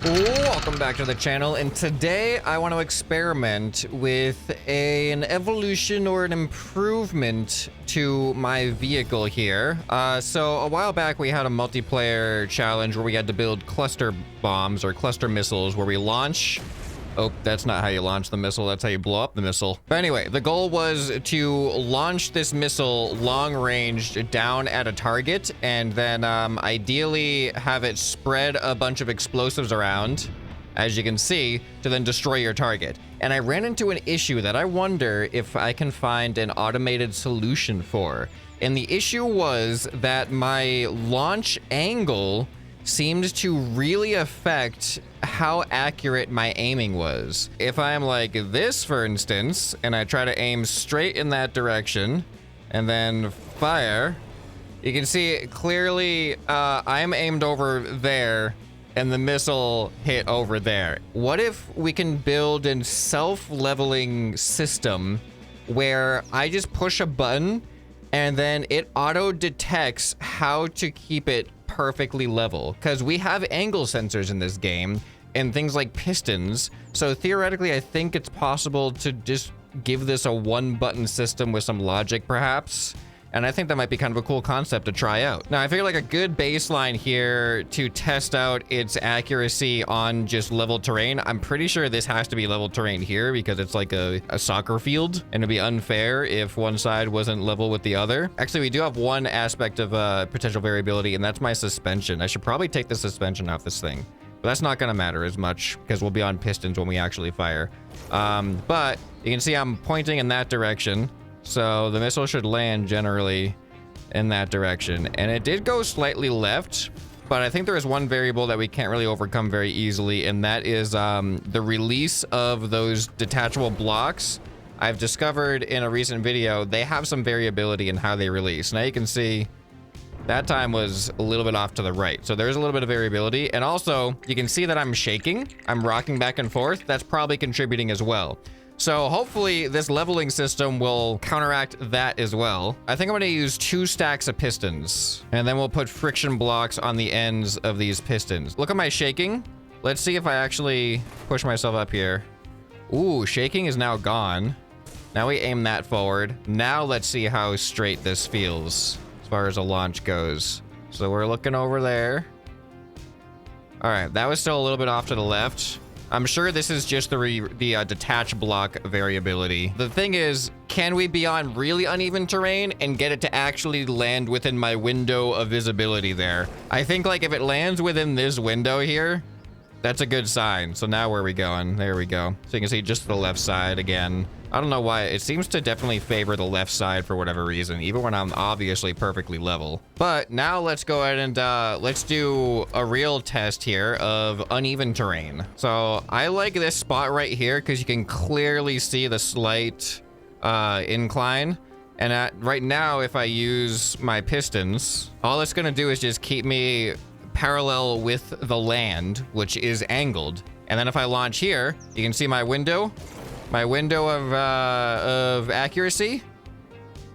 Welcome back to the channel, and today I want to experiment with an evolution or an improvement to my vehicle here. So a while back we had a multiplayer challenge where we had to build cluster bombs or cluster missiles where we launch. Oh, that's not how you launch the missile. That's how you blow up the missile. But anyway, the goal was to launch this missile long range down at a target and then ideally have it spread a bunch of explosives around, as you can see, to then destroy your target. And I ran into an issue that I wonder if I can find an automated solution for. And the issue was that my launch angle seemed to really affect how accurate my aiming was. If I'm like this, for instance, and I try to aim straight in that direction and then fire, you can see clearly I'm aimed over there and the missile hit over there. What if we can build a self-leveling system where I just push a button and then it auto detects how to keep it perfectly level? Because we have angle sensors in this game and things like pistons. So theoretically, I think it's possible to just give this a one button system with some logic perhaps. And I think that might be kind of a cool concept to try out. Now, I figure like a good baseline here to test out its accuracy on just level terrain. I'm pretty sure this has to be level terrain here because it's like a soccer field, and it'd be unfair if one side wasn't level with the other. Actually, we do have one aspect of potential variability, and that's my suspension. I should probably take the suspension off this thing, but that's not gonna matter as much because we'll be on pistons when we actually fire. But you can see I'm pointing in that direction. So the missile should land generally in that direction. And it did go slightly left, but I think there is one variable that we can't really overcome very easily, and that is the release of those detachable blocks. I've discovered in a recent video, they have some variability in how they release. Now you can see that time was a little bit off to the right. So there's a little bit of variability. And also you can see that I'm shaking. I'm rocking back and forth. That's probably contributing as well. So hopefully this leveling system will counteract that as well. I think I'm going to use 2 stacks of pistons, and then we'll put friction blocks on the ends of these pistons. Look at my shaking. Let's see if I actually push myself up here. Ooh, shaking is now gone. Now we aim that forward. Now let's see how straight this feels as far as a launch goes. So we're looking over there. All right, that was still a little bit off to the left. I'm sure this is just the detach block variability. The thing is, can we be on really uneven terrain and get it to actually land within my window of visibility there? I think like if it lands within this window here, that's a good sign. So now where are we going? There we go. So you can see just the left side again. I don't know why. It seems to definitely favor the left side for whatever reason, even when I'm obviously perfectly level. But now let's go ahead and let's do a real test here of uneven terrain. So I like this spot right here because you can clearly see the slight incline. And right now, if I use my pistons, all it's going to do is just keep me parallel with the land, which is angled. And then if I launch here, you can see my window of accuracy.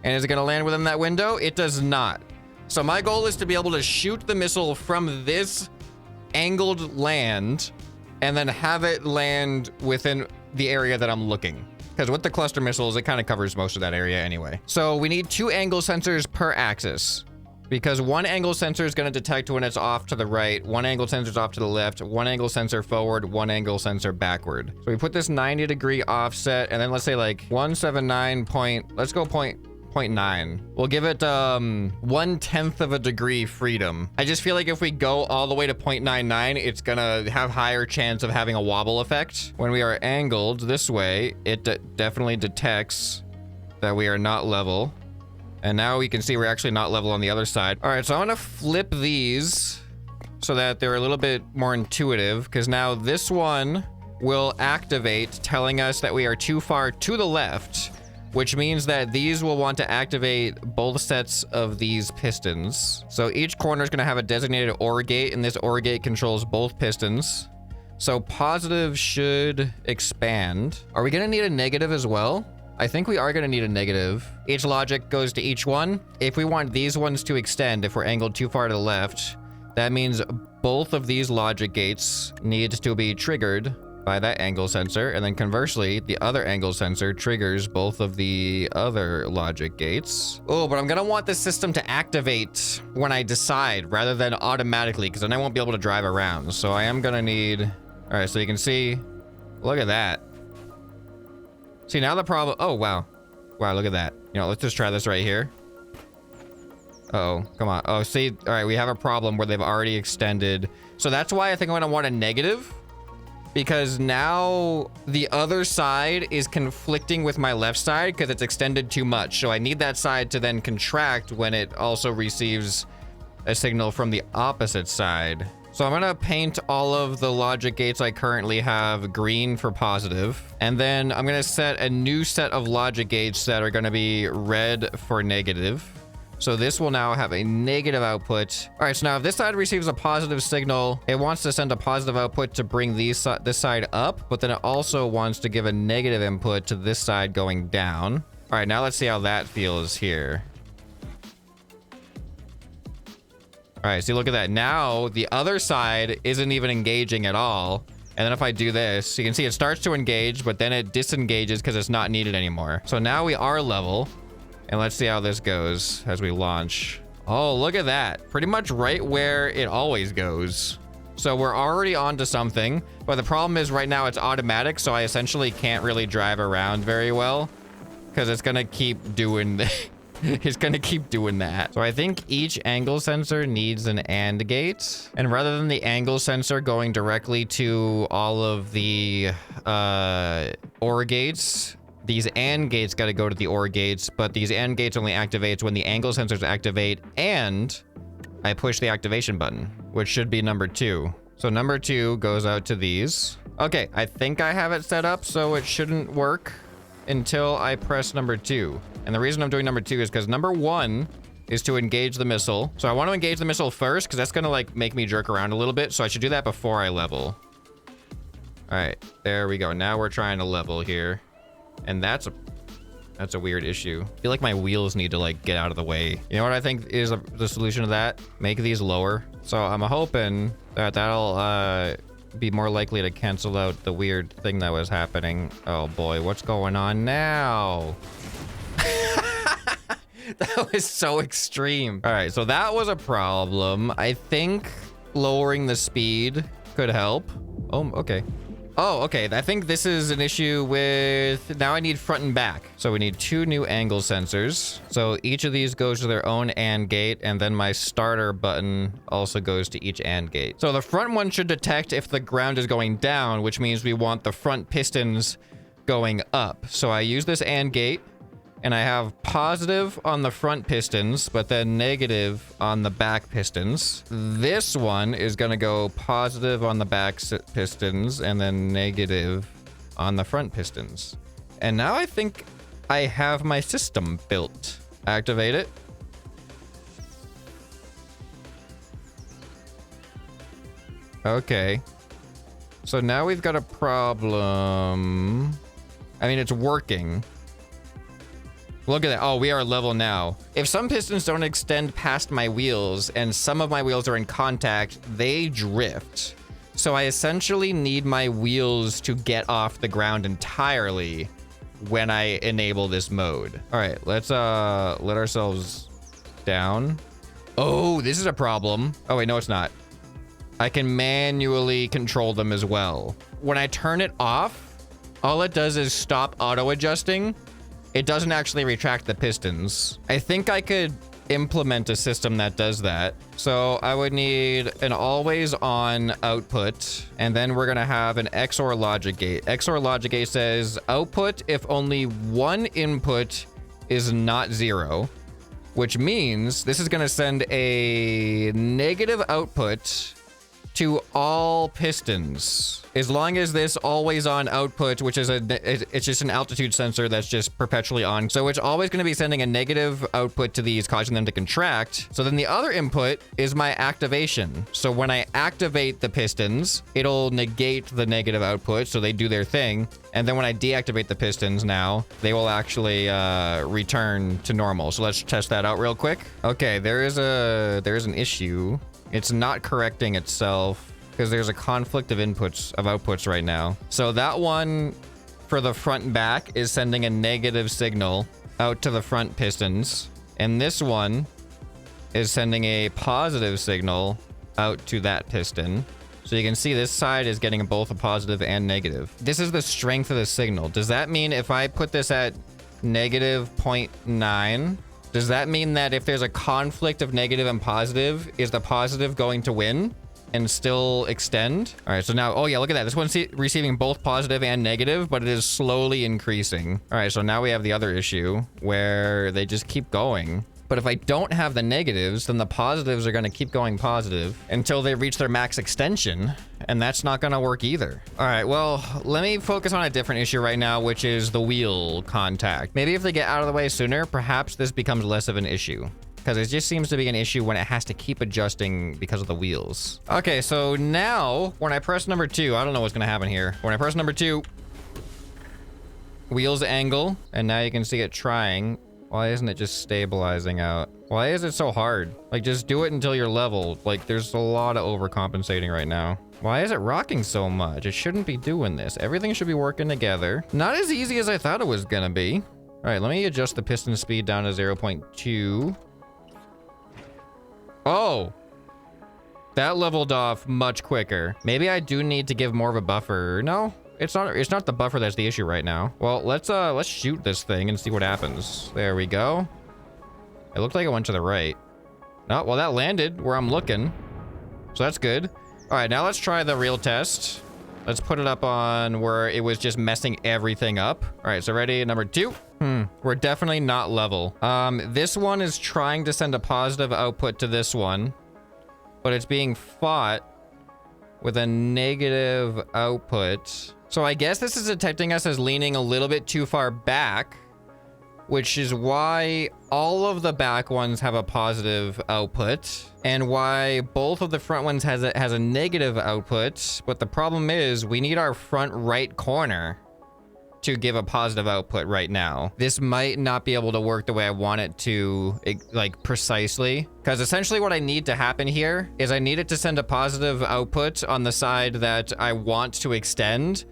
And is it going to land within that window? It does not. So my goal is to be able to shoot the missile from this angled land and then have it land within the area that I'm looking. Because with the cluster missiles, it kind of covers most of that area anyway. So we need 2 angle sensors per axis, because one angle sensor is going to detect when it's off to the right, one angle sensor is off to the left, one angle sensor forward, one angle sensor backward. So we put this 90-degree offset, and then let's say like 179 point, let's go 0.9. We'll give it 1/10 of a degree freedom. I just feel like if we go all the way to 0.99, it's gonna have higher chance of having a wobble effect. When we are angled this way, it definitely detects that we are not level. And now we can see we're actually not level on the other side. All right, so I'm gonna flip these so that they're a little bit more intuitive, because now this one will activate, telling us that we are too far to the left, which means that these will want to activate both sets of these pistons. So each corner is gonna have a designated OR gate, and this OR gate controls both pistons. So positive should expand. Are we gonna need a negative as well? I think we are going to need a negative. Each logic goes to each one. If we want these ones to extend, if we're angled too far to the left, That means both of these logic gates need to be triggered by that angle sensor, and then conversely, the other angle sensor triggers both of the other logic gates. Oh, but I'm gonna want this system to activate when I decide rather than automatically, because then I won't be able to drive around. So I am gonna need... All right, so you can see, look at that. See, now the problem... Oh, wow. Wow, look at that. You know, let's just try this right here. Uh-oh, come on. Oh, see, all right, we have a problem where they've already extended. So that's why I think I'm gonna want a negative, because now the other side is conflicting with my left side because it's extended too much. So I need that side to then contract when it also receives a signal from the opposite side. So I'm gonna paint all of the logic gates I currently have green for positive, and then I'm gonna set a new set of logic gates that are gonna be red for negative. So this will now have a negative output. All right, so now if this side receives a positive signal, it wants to send a positive output to bring this side up, but then it also wants to give a negative input to this side going down. All right, now let's see how that feels here. All right, see, look at that. Now the other side isn't even engaging at all. And then if I do this, you can see it starts to engage, but then it disengages because it's not needed anymore. So now we are level. And let's see how this goes as we launch. Oh, look at that. Pretty much right where it always goes. So we're already onto something, but the problem is right now it's automatic, so I essentially can't really drive around very well because it's gonna keep doing it's gonna keep doing that. So I think each angle sensor needs an AND gate, and rather than the angle sensor going directly to all of the OR gates, these AND gates got to go to the OR gates, but these AND gates only activates when the angle sensors activate and I push the activation button, which should be number 2. So number 2 goes out to these. Okay, I think I have it set up so it shouldn't work until I press number 2. And the reason I'm doing number 2 is because number 1 is to engage the missile. So I want to engage the missile first because that's going to like make me jerk around a little bit. So I should do that before I level. All right, there we go. Now we're trying to level here. And that's a weird issue. I feel like my wheels need to like get out of the way. You know what I think is the solution to that? Make these lower. So I'm hoping that that'll be more likely to cancel out the weird thing that was happening. Oh boy, what's going on now? That was so extreme. All right, so that was a problem. I think lowering the speed could help. Oh, okay. Oh, okay. I think this is an issue with... Now I need front and back. So we need 2 new angle sensors. So each of these goes to their own AND gate, and then my starter button also goes to each AND gate. So the front one should detect if the ground is going down, which means we want the front pistons going up. So I use this AND gate, and I have positive on the front pistons, but then negative on the back pistons. This one is gonna go positive on the back pistons and then negative on the front pistons. And now I think I have my system built. Activate it. Okay. So now we've got a problem. I mean, it's working. Look at that. Oh, we are level now. If some pistons don't extend past my wheels and some of my wheels are in contact, they drift. So I essentially need my wheels to get off the ground entirely when I enable this mode. All right, let's let ourselves down. Oh, this is a problem. Oh wait, no, it's not. I can manually control them as well. When I turn it off, all it does is stop auto adjusting. It doesn't actually retract the pistons. I think I could implement a system that does that. So I would need an always on output, and then we're gonna have an XOR logic gate. XOR logic gate says output if only one input is not 0, which means this is gonna send a negative output to all pistons. As long as this always on output, which is it's just an altitude sensor that's just perpetually on. So it's always gonna be sending a negative output to these, causing them to contract. So then the other input is my activation. So when I activate the pistons, it'll negate the negative output, so they do their thing. And then when I deactivate the pistons now, they will actually return to normal. So let's test that out real quick. Okay, there is an issue It's not correcting itself because there's a conflict of outputs right now. So that one for the front and back is sending a negative signal out to the front pistons. And this one is sending a positive signal out to that piston. So you can see this side is getting both a positive and negative. This is the strength of the signal. Does that mean if I put this at negative 0.9, does that mean that if there's a conflict of negative and positive, is the positive going to win and still extend? All right, so now, oh yeah, look at that. This one's receiving both positive and negative, but it is slowly increasing. All right, so now we have the other issue where they just keep going. But if I don't have the negatives, then the positives are going to keep going positive until they reach their max extension, and that's not going to work either. All right, well, let me focus on a different issue right now, which is the wheel contact. Maybe if they get out of the way sooner, perhaps this becomes less of an issue, because it just seems to be an issue when it has to keep adjusting because of the wheels. Okay, so now when I press number 2, I don't know what's going to happen here. When I press number 2, wheels angle, and now you can see it trying. Why isn't it just stabilizing out? Why is it so hard? Like, just do it until you're level. Like, there's a lot of overcompensating right now. Why is it rocking so much? It shouldn't be doing this. Everything should be working together. Not as easy as I thought it was gonna be. All right, let me adjust the piston speed down to 0.2. Oh! That leveled off much quicker. Maybe I do need to give more of a buffer. No? It's not the buffer that's the issue right now. Well, let's shoot this thing and see what happens. There we go. It looked like it went to the right. Oh, well, that landed where I'm looking. So that's good. All right, now let's try the real test. Let's put it up on where it was just messing everything up. All right, so ready, number 2. We're definitely not level. This one is trying to send a positive output to this one, but it's being fought with a negative output. So I guess this is detecting us as leaning a little bit too far back, which is why all of the back ones have a positive output and why both of the front ones has a negative output. But the problem is we need our front right corner to give a positive output right now. This might not be able to work the way I want it to, like, precisely. Because essentially what I need to happen here is I need it to send a positive output on the side that I want to extend,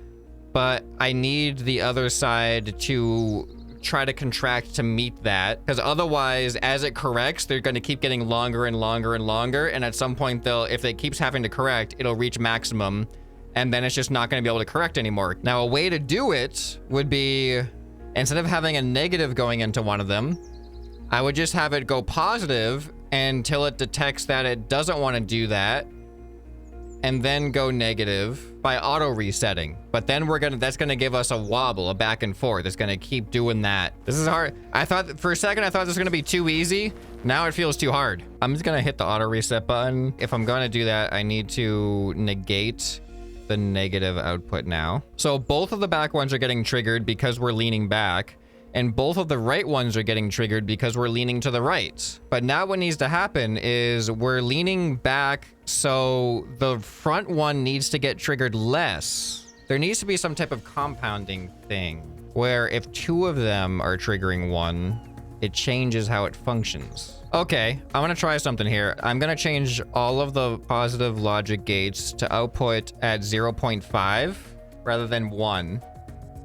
but I need the other side to try to contract to meet that. Because otherwise, as it corrects, they're going to keep getting longer and longer and longer. And at some point, if it keeps having to correct, it'll reach maximum. And then it's just not going to be able to correct anymore. Now, a way to do it would be, instead of having a negative going into one of them, I would just have it go positive until it detects that it doesn't want to do that, and then go negative by auto resetting. But then that's gonna give us a wobble, a back and forth. It's gonna keep doing that. This is hard. For a second, I thought this was gonna be too easy. Now it feels too hard. I'm just gonna hit the auto reset button. If I'm gonna do that, I need to negate the negative output now. So both of the back ones are getting triggered because we're leaning back, and both of the right ones are getting triggered because we're leaning to the right. But now what needs to happen is we're leaning back, so the front one needs to get triggered less. There needs to be some type of compounding thing where if 2 of them are triggering one, it changes how it functions. Okay, I'm gonna try something here. I'm gonna change all of the positive logic gates to output at 0.5 rather than 1.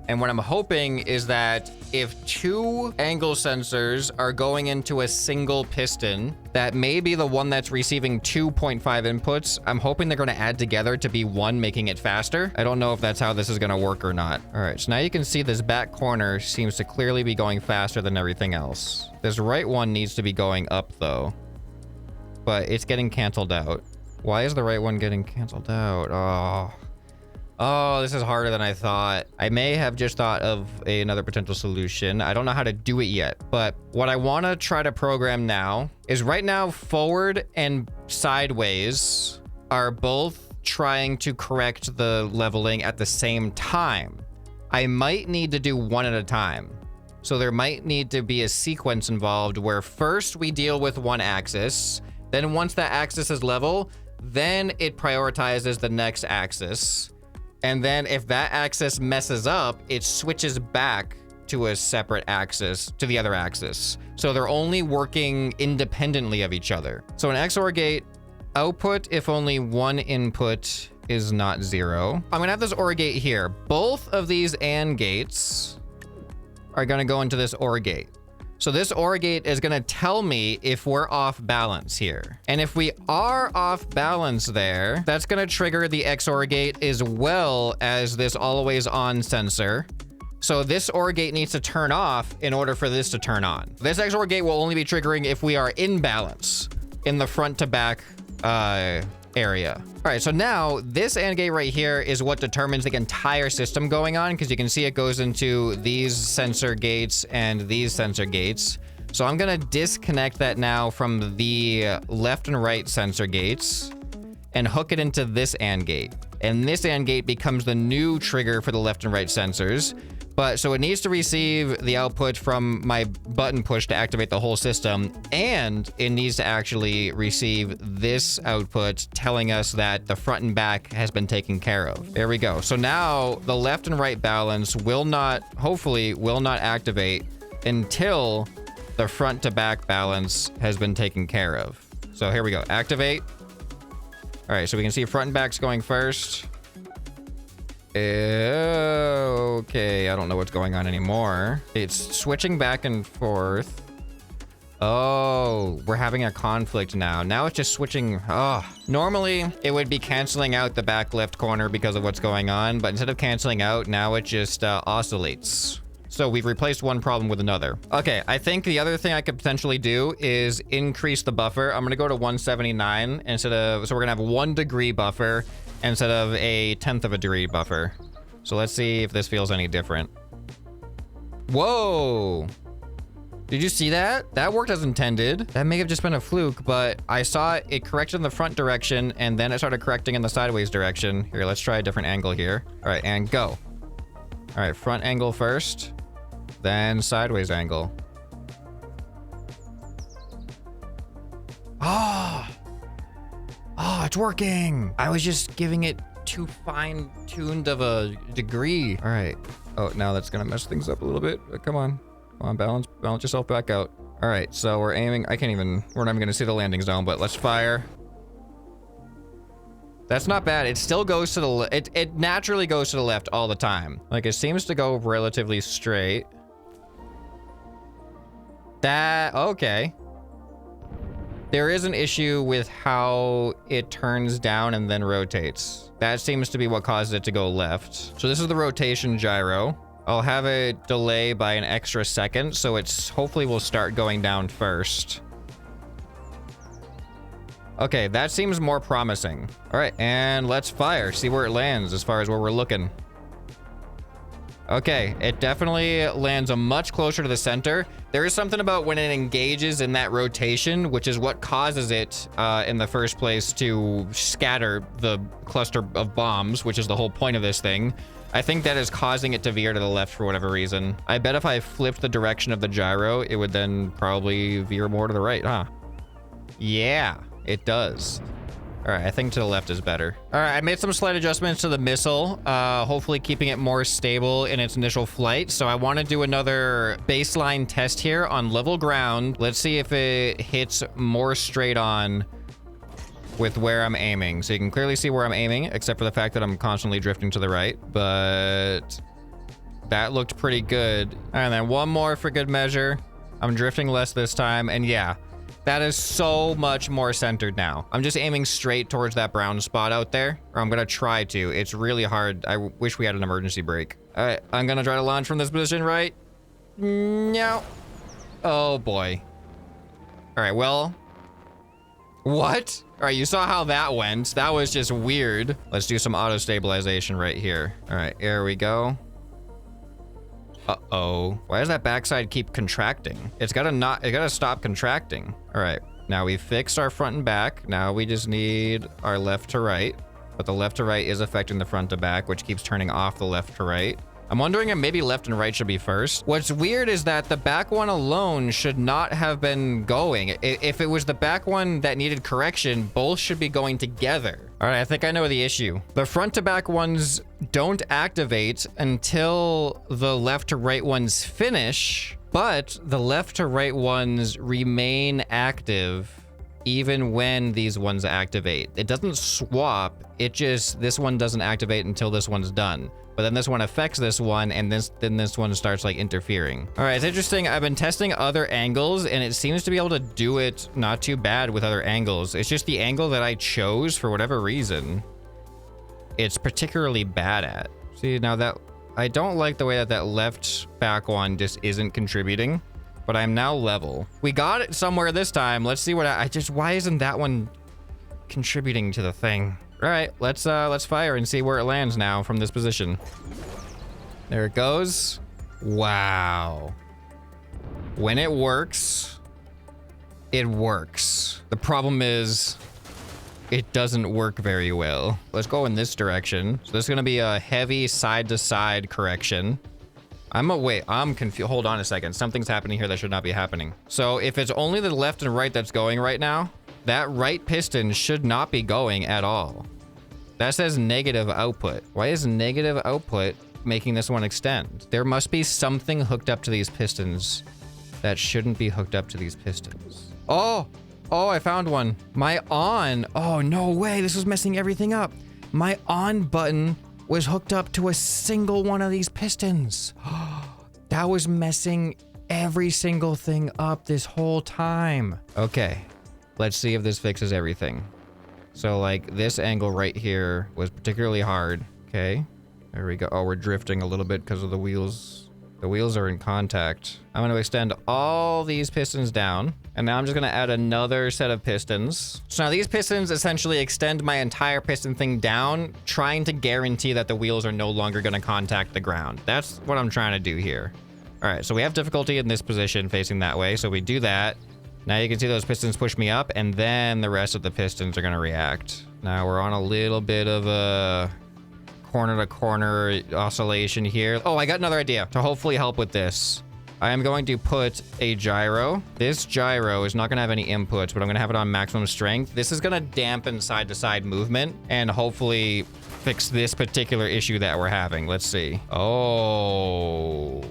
And what I'm hoping is that if 2 angle sensors are going into a single piston, that may be the one that's receiving 2.5 inputs. I'm hoping they're going to add together to be 1, making it faster. I don't know if that's how this is going to work or not. All right, so now you can see this back corner seems to clearly be going faster than everything else. This right one needs to be going up though, but it's getting canceled out. Why is the right one getting canceled out? Oh, this is harder than I thought. I may have just thought of another potential solution. I don't know how to do it yet, but what I want to try to program now is right now forward and sideways are both trying to correct the leveling at the same time. I might need to do one at a time. So there might need to be a sequence involved where first we deal with one axis, then once that axis is level, then it prioritizes the next axis. And then if that axis messes up, it switches back to a separate axis, to the other axis. So they're only working independently of each other. So an XOR gate output if only one input is not 0. I'm gonna have this OR gate here. Both of these AND gates are gonna go into this OR gate. So this OR gate is gonna tell me if we're off balance here. And if we are off balance there, that's gonna trigger the XOR gate as well as this always on sensor. So this OR gate needs to turn off in order for this to turn on. This XOR gate will only be triggering if we are in balance in the front to back area. All right, so now this AND gate right here is what determines the entire system going on, because you can see it goes into these sensor gates and these sensor gates. So I'm gonna disconnect that now from the left and right sensor gates and hook it into this AND gate. And this AND gate becomes the new trigger for the left and right sensors. But so it needs to receive the output from my button push to activate the whole system. And it needs to actually receive this output telling us that the front and back has been taken care of. There we go. So now the left and right balance will not, hopefully will not activate until the front to back balance has been taken care of. So here we go. Activate. All right, so we can see front and back's going first. Okay, I don't know what's going on anymore. It's switching back and forth. Oh, we're having a conflict now. Now it's just switching. Oh, normally it would be canceling out the back left corner because of what's going on, but instead of canceling out, now it just oscillates. So we've replaced one problem with another. Okay, I think the other thing I could potentially do is increase the buffer. I'm gonna go to 179 instead of, so we're gonna have 1 degree buffer instead of a 1/10 of a degree buffer. So let's see if this feels any different. Whoa! Did you see that? That worked as intended. That may have just been a fluke, but I saw it corrected in the front direction and then it started correcting in the sideways direction. Here, let's try a different angle here. All right, and go. All right, front angle first, then sideways angle. Oh, it's working. I was just giving it too fine-tuned of a degree. All right. Oh, now that's gonna mess things up a little bit. Come on, balance yourself back out. All right, so we're aiming. We're not even gonna see the landing zone, but let's fire. That's not bad. It still goes to the, it naturally goes to the left all the time. Like it seems to go relatively straight. Okay. There is an issue with how it turns down and then rotates. That seems to be what causes it to go left. So this is the rotation gyro. I'll have a delay by an extra second, so it's hopefully will start going down first. Okay, that seems more promising. All right, and let's fire. See where it lands as far as where we're looking. Okay, it definitely lands a much closer to the center. There is something about when it engages in that rotation, which is what causes it in the first place to scatter the cluster of bombs, which is the whole point of this thing. I think that is causing it to veer to the left for whatever reason. I bet if I flipped the direction of the gyro, it would then probably veer more to the right, huh? Yeah, it does. All right, I think to the left is better. All right, I made some slight adjustments to the missile, hopefully keeping it more stable in its initial flight. So I want to do another baseline test here on level ground. Let's see if it hits more straight on with where I'm aiming. So you can clearly see where I'm aiming, except for the fact that I'm constantly drifting to the right, but that looked pretty good. And then one more for good measure. I'm drifting less this time, and yeah. That is so much more centered now. I'm just aiming straight towards that brown spot out there, or I'm gonna try to. It's really hard. I wish we had an emergency brake. All right, I'm gonna try to launch from this position, right? No. Oh boy. All right, well. What? All right, you saw how that went. That was just weird. Let's do some auto stabilization right here. All right, here we go. Uh-oh. Why does that backside keep contracting? It's gotta stop contracting. All right, now we fixed our front and back. Now we just need our left to right, but the left to right is affecting the front to back, which keeps turning off the left to right. I'm wondering if maybe left and right should be first. What's weird is that the back one alone should not have been going. If it was the back one that needed correction, both should be going together. All right, I think I know the issue. The front to back ones don't activate until the left to right ones finish, but the left to right ones remain active even when these ones activate. It doesn't swap, it just, this one doesn't activate until this one's done. But then this one affects this one, and then this one starts like interfering. All right, it's interesting. I've been testing other angles, and it seems to be able to do it not too bad with other angles. It's just the angle that I chose for whatever reason, it's particularly bad at. See, now that, I don't like the way that that left back one just isn't contributing, but I'm now level. We got it somewhere this time. Let's see what why isn't that one contributing to the thing? All right, let's fire and see where it lands now from this position. There it goes. Wow. When it works, it works. The problem is it doesn't work very well. Let's go in this direction. So this is gonna be a heavy side-to-side correction. I'm confused. Hold on a second. Something's happening here that should not be happening. So if it's only the left and right that's going right now, that right piston should not be going at all. That says negative output. Why is negative output making this one extend? There must be something hooked up to these pistons that shouldn't be hooked up to these pistons. Oh, I found one. My on. Oh, no way. This was messing everything up. My on button was hooked up to a single one of these pistons. That was messing every single thing up this whole time. Okay, let's see if this fixes everything. So like this angle right here was particularly hard. Okay, there we go. Oh, we're drifting a little bit because of the wheels. The wheels are in contact. I'm going to extend all these pistons down. And now I'm just going to add another set of pistons. So now these pistons essentially extend my entire piston thing down, trying to guarantee that the wheels are no longer going to contact the ground. That's what I'm trying to do here. All right, so we have difficulty in this position facing that way. So we do that. Now you can see those pistons push me up, and then the rest of the pistons are going to react. Now we're on a little bit of a corner-to-corner oscillation here. Oh, I got another idea to hopefully help with this. I am going to put a gyro. This gyro is not going to have any inputs, but I'm going to have it on maximum strength. This is going to dampen side-to-side movement and hopefully fix this particular issue that we're having. Let's see. Oh,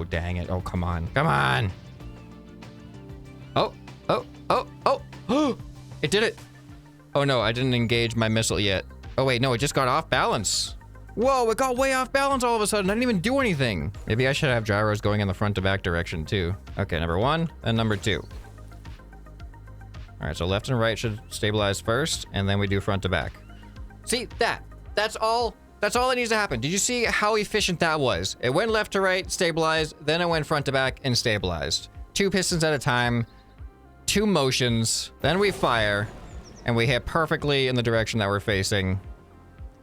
dang it. Oh, come on. Come on. Oh, it did it. Oh no, I didn't engage my missile yet. Oh wait, no, it just got off balance. Whoa, it got way off balance all of a sudden. I didn't even do anything. Maybe I should have gyros going in the front to back direction too. Okay, number 1 and number 2. All right, so left and right should stabilize first, and then we do front to back. See, that's all that needs to happen. Did you see how efficient that was? It went left to right, stabilized, then it went front to back and stabilized. 2 pistons at a time, 2 motions, then we fire, and we hit perfectly in the direction that we're facing.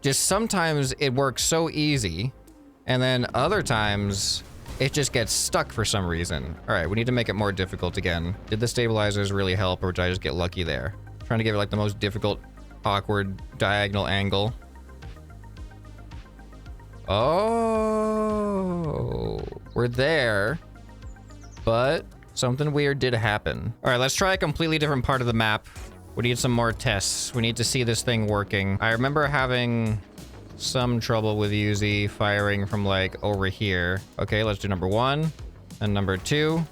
Just sometimes it works so easy, and then other times it just gets stuck for some reason. All right, we need to make it more difficult again. Did the stabilizers really help, or did I just get lucky there? Trying to give it like the most difficult, awkward diagonal angle. Oh, we're there, but something weird did happen. All right, let's try a completely different part of the map. We need some more tests. We need to see this thing working. I remember having some trouble with Uzi firing from like over here. Okay, let's do number 1 and number 2.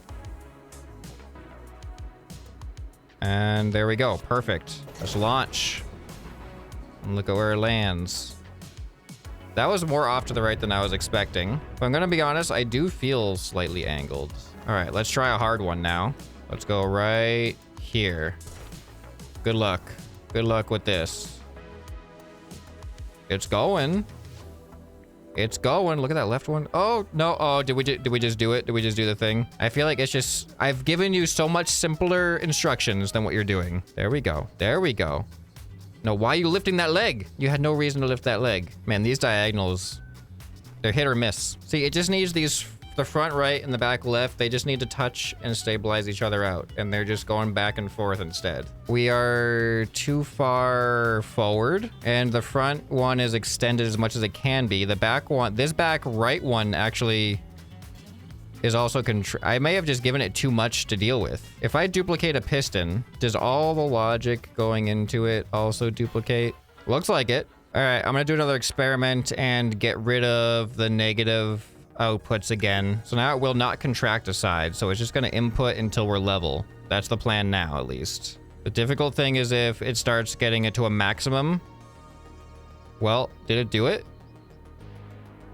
And there we go. Perfect. Let's launch. And look at where it lands. That was more off to the right than I was expecting. If I'm gonna be honest, I do feel slightly angled. All right, let's try a hard one now. Let's go right here. Good luck. Good luck with this. It's going. It's going. Look at that left one. Oh, no. Oh, did we just do it? Did we just do the thing? I feel like it's just, I've given you so much simpler instructions than what you're doing. There we go. There we go. No, why are you lifting that leg? You had no reason to lift that leg. Man, these diagonals, they're hit or miss. See, it just needs these, the front right and the back left, they just need to touch and stabilize each other out, and they're just going back and forth instead. We are too far forward, and the front one is extended as much as it can be. The back one, this back right one actually is also I may have just given it too much to deal with. If I duplicate a piston, does all the logic going into it also duplicate? Looks like it. All right, I'm gonna do another experiment and get rid of the negative outputs again. So now it will not contract a side, so it's just gonna input until we're level. That's the plan now, at least. The difficult thing is if it starts getting it to a maximum. Well, did it do it?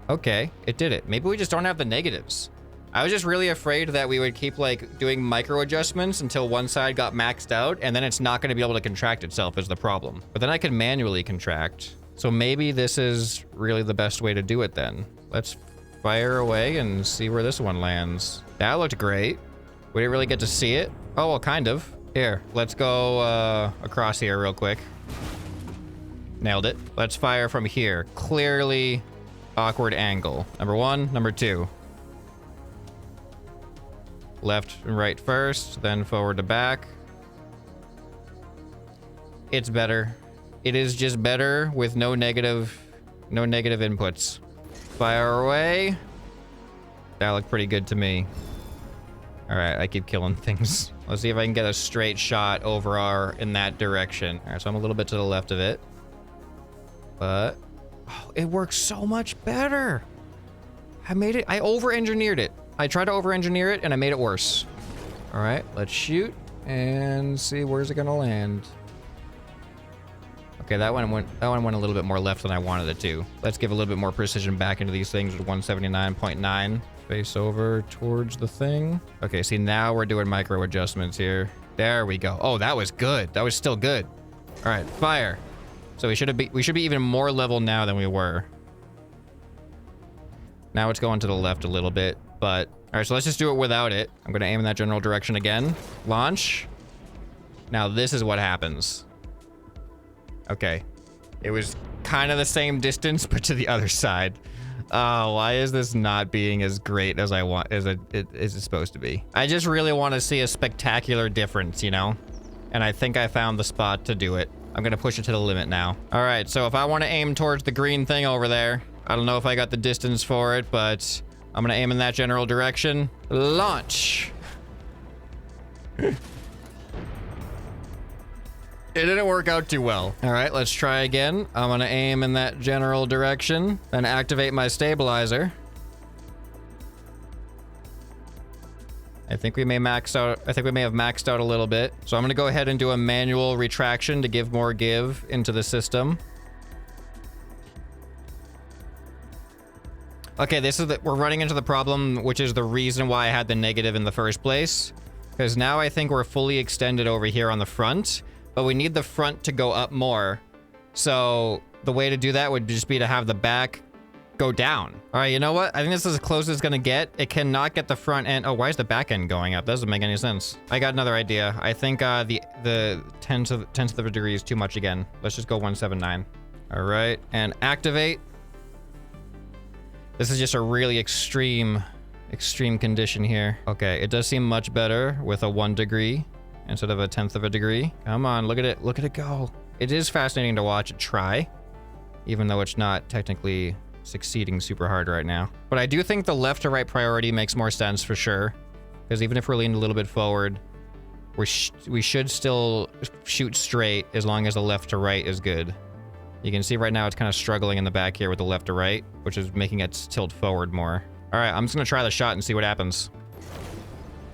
Okay, it did it. Maybe we just don't have the negatives. I was just really afraid that we would keep like doing micro adjustments until one side got maxed out, and then it's not going to be able to contract itself is the problem. But then I can manually contract. So maybe this is really the best way to do it then. Let's fire away and see where this one lands. That looked great. We didn't really get to see it. Oh, well, kind of. Here, let's go across here real quick. Nailed it. Let's fire from here. Clearly awkward angle. Number one, number two. Left and right first, then forward to back. It's better. It is just better with no negative inputs. Fire away. That looked pretty good to me. All right, I keep killing things. Let's see if I can get a straight shot over in that direction. All right, so I'm a little bit to the left of it. But, oh, it works so much better. I over-engineered it. I tried to over-engineer it and I made it worse. All right, let's shoot and see where's it gonna land. Okay, that one went a little bit more left than I wanted it to. Let's give a little bit more precision back into these things with 179.9. Face over towards the thing. Okay, see now we're doing micro adjustments here. There we go. Oh, that was good. That was still good. All right, fire. So we should be even more level now than we were. Now it's going to the left a little bit, but all right, so let's just do it without it. I'm gonna aim in that general direction again. Launch. Now this is what happens. Okay. It was kind of the same distance, but to the other side. Why is this not being as great as it's supposed to be? I just really want to see a spectacular difference, you know? And I think I found the spot to do it. I'm gonna push it to the limit now. All right, so if I want to aim towards the green thing over there, I don't know if I got the distance for it, but I'm gonna aim in that general direction. Launch. It didn't work out too well. All right, let's try again. I'm gonna aim in that general direction, then activate my stabilizer. I think we may have maxed out a little bit. So I'm gonna go ahead and do a manual retraction to give more give into the system. Okay, we're running into the problem, which is the reason why I had the negative in the first place. Because now I think we're fully extended over here on the front, but we need the front to go up more. So the way to do that would just be to have the back go down. All right, you know what? I think this is as close as it's gonna get. It cannot get the front end. Oh, why is the back end going up? That doesn't make any sense. I got another idea. I think the tenth of a degree is too much again. Let's just go 179. All right, and activate. This is just a really extreme condition here. Okay, it does seem much better with a 1 degree instead of a 1/10 of a degree. Come on, look at it. Look at it go. It is fascinating to watch it try, even though it's not technically succeeding super hard right now. But I do think the left to right priority makes more sense for sure. Because even if we're leaned a little bit forward, we should still shoot straight as long as the left to right is good. You can see right now it's kind of struggling in the back here with the left to right, which is making it tilt forward more. All right, I'm just gonna try the shot and see what happens.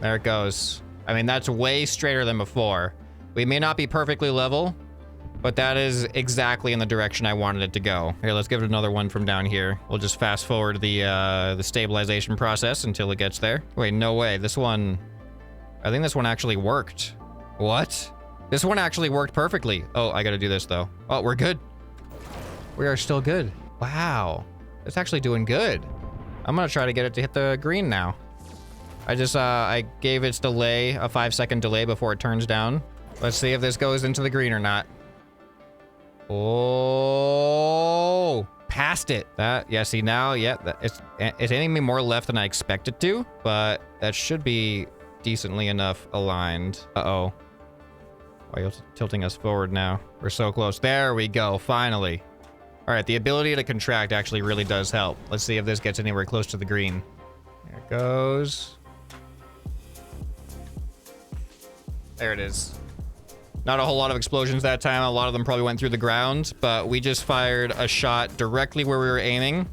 There it goes. I mean, that's way straighter than before. We may not be perfectly level, but that is exactly in the direction I wanted it to go. Here, let's give it another one from down here. We'll just fast forward the stabilization process until it gets there. Wait, no way. This one, I think this one actually worked. What? This one actually worked perfectly. Oh, I gotta do this though. Oh, we're good. We are still good. Wow, it's actually doing good. I'm gonna try to get it to hit the green now. I gave its delay a 5-second delay before it turns down. Let's see if this goes into the green or not. Oh, passed it. Yeah, see now, yeah, it's hitting me more left than I expect it to, but that should be decently enough aligned. Uh-oh. Why are you tilting us forward now? We're so close. There we go, finally. All right, the ability to contract actually really does help. Let's see if this gets anywhere close to the green. There it goes. There it is. Not a whole lot of explosions that time. A lot of them probably went through the ground, but we just fired a shot directly where we were aiming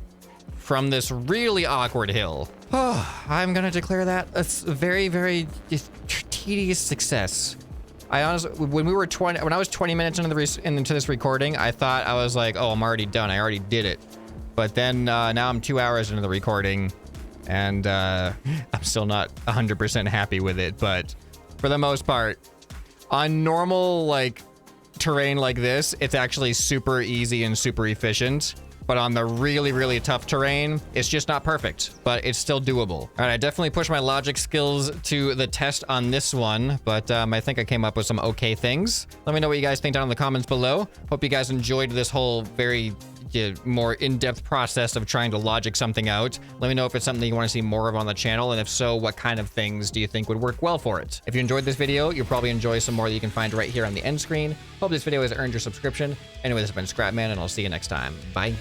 from this really awkward hill. Oh, I'm gonna declare that a very, very tedious success. I honestly, when I was 20 minutes into this recording, I thought I was like, oh, I'm already done. I already did it. But then now I'm 2 hours into the recording, and I'm still not 100% happy with it. But for the most part, on normal like terrain like this, it's actually super easy and super efficient. But on the really, really tough terrain, it's just not perfect, but it's still doable. All right, I definitely pushed my logic skills to the test on this one, but I think I came up with some okay things. Let me know what you guys think down in the comments below. Hope you guys enjoyed this whole very more in-depth process of trying to logic something out. Let me know if it's something you want to see more of on the channel, and if so, what kind of things do you think would work well for it? If you enjoyed this video, you'll probably enjoy some more that you can find right here on the end screen. Hope this video has earned your subscription. Anyway, this has been ScrapMan, and I'll see you next time. Bye.